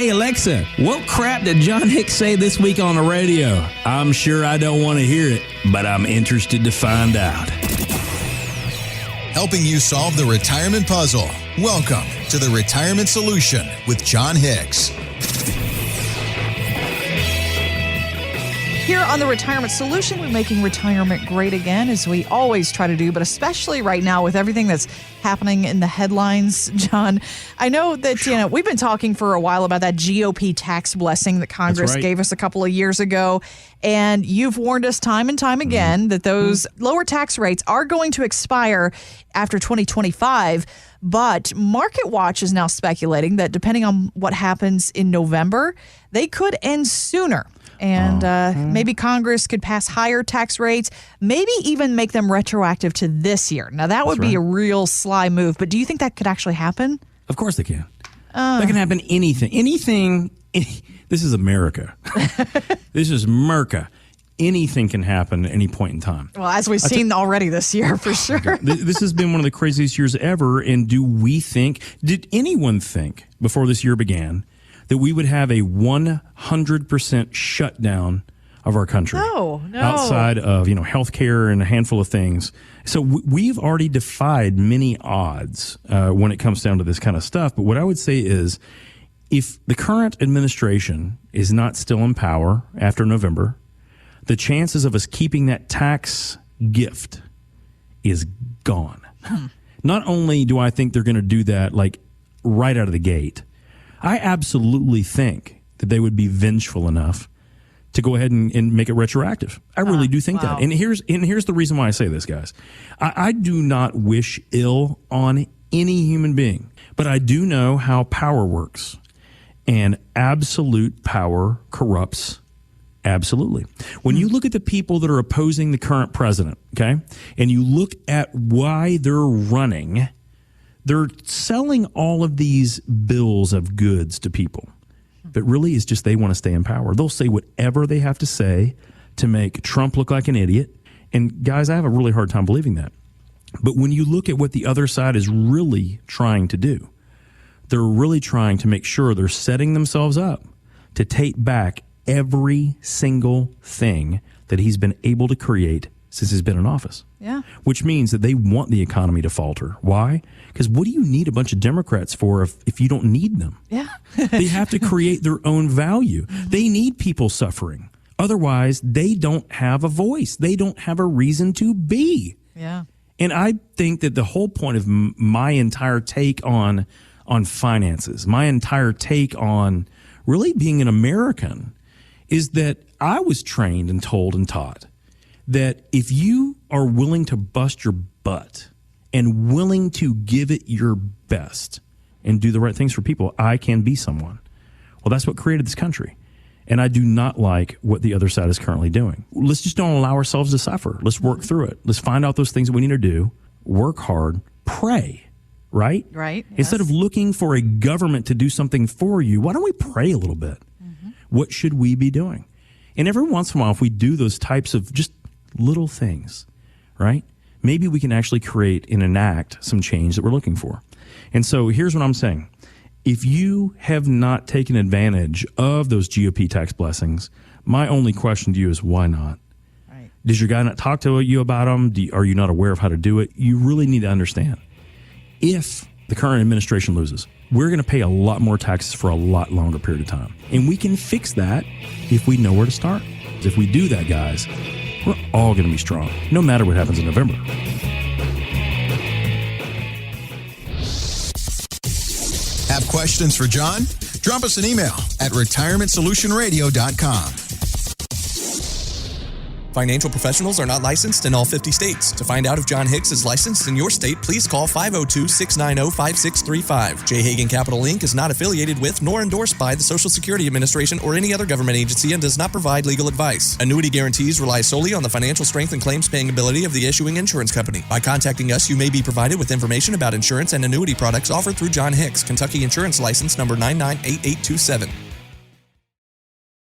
Hey, Alexa, what crap did John Hicks say this week on the radio? I'm sure I don't want to hear it, but I'm interested to find out. Helping you solve the retirement puzzle. Welcome to The Retirement Solution with John Hicks. Here on The Retirement Solution, we're making retirement great again, as we always try to do, but especially right now with everything that's happening in the headlines, John. I know that, we've been talking for a while about that GOP tax blessing that Congress gave us a couple of years ago, and you've warned us time and time again that those lower tax rates are going to expire after 2025. But Market Watch is now speculating that depending on what happens in November, they could end sooner. And maybe Congress could pass higher tax rates, maybe even make them retroactive to this year. Now, that would be a real sly move. But do you think that could actually happen? Of course they can. That can happen anything. This is America. This is Merca. Anything can happen at any point in time. Well, as we've seen already this year, for sure. This has been one of the craziest years ever. And did anyone think before this year began that we would have a 100% shutdown of our country? No. Outside of, healthcare and a handful of things. So we've already defied many odds when it comes down to this kind of stuff. But what I would say is, if the current administration is not still in power after November, the chances of us keeping that tax gift is gone. Not only do I think they're going to do that right out of the gate, I absolutely think that they would be vengeful enough to go ahead and make it retroactive. I really do think that. And here's the reason why I say this, guys. I do not wish ill on any human being, but I do know how power works. And absolute power corrupts absolutely. When you look at the people that are opposing the current president, okay, and you look at why they're running, they're selling all of these bills of goods to people. But really, it's just they want to stay in power. They'll say whatever they have to say to make Trump look like an idiot. And guys, I have a really hard time believing that. But when you look at what the other side is really trying to do, they're really trying to make sure they're setting themselves up to take back every single thing that he's been able to create since he's been in office. Yeah. Which means that they want the economy to falter. Why? Because what do you need a bunch of Democrats for if you don't need them? Yeah. They have to create their own value. They need people suffering. Otherwise, they don't have a voice. They don't have a reason to be. Yeah. And I think that the whole point of my entire take on finances, my entire take on really being an American, is that I was trained and told and taught that if you are willing to bust your butt and willing to give it your best and do the right things for people, I can be someone. Well, that's what created this country. And I do not like what the other side is currently doing. Let's just don't allow ourselves to suffer. Let's work through it. Let's find out those things that we need to do, work hard, pray, right? Right. Yes. Instead of looking for a government to do something for you, why don't we pray a little bit? What should we be doing? And every once in a while, if we do those types of just little things, right, maybe we can actually create and enact some change that we're looking for. And so here's what I'm saying. If you have not taken advantage of those GOP tax blessings, my only question to you is why not? Right. Does your guy not talk to you about them? Are you not aware of how to do it? You really need to understand. If the current administration loses, we're going to pay a lot more taxes for a lot longer period of time. And we can fix that if we know where to start. If we do that, guys, we're all going to be strong, no matter what happens in November. Have questions for John? Drop us an email at retirementsolutionradio.com. Financial professionals are not licensed in all 50 states. To find out if John Hicks is licensed in your state, please call 502-690-5635. J. Hagan Capital Inc. is not affiliated with nor endorsed by the Social Security Administration or any other government agency and does not provide legal advice. Annuity guarantees rely solely on the financial strength and claims paying ability of the issuing insurance company. By contacting us, you may be provided with information about insurance and annuity products offered through John Hicks, Kentucky Insurance License number 998827.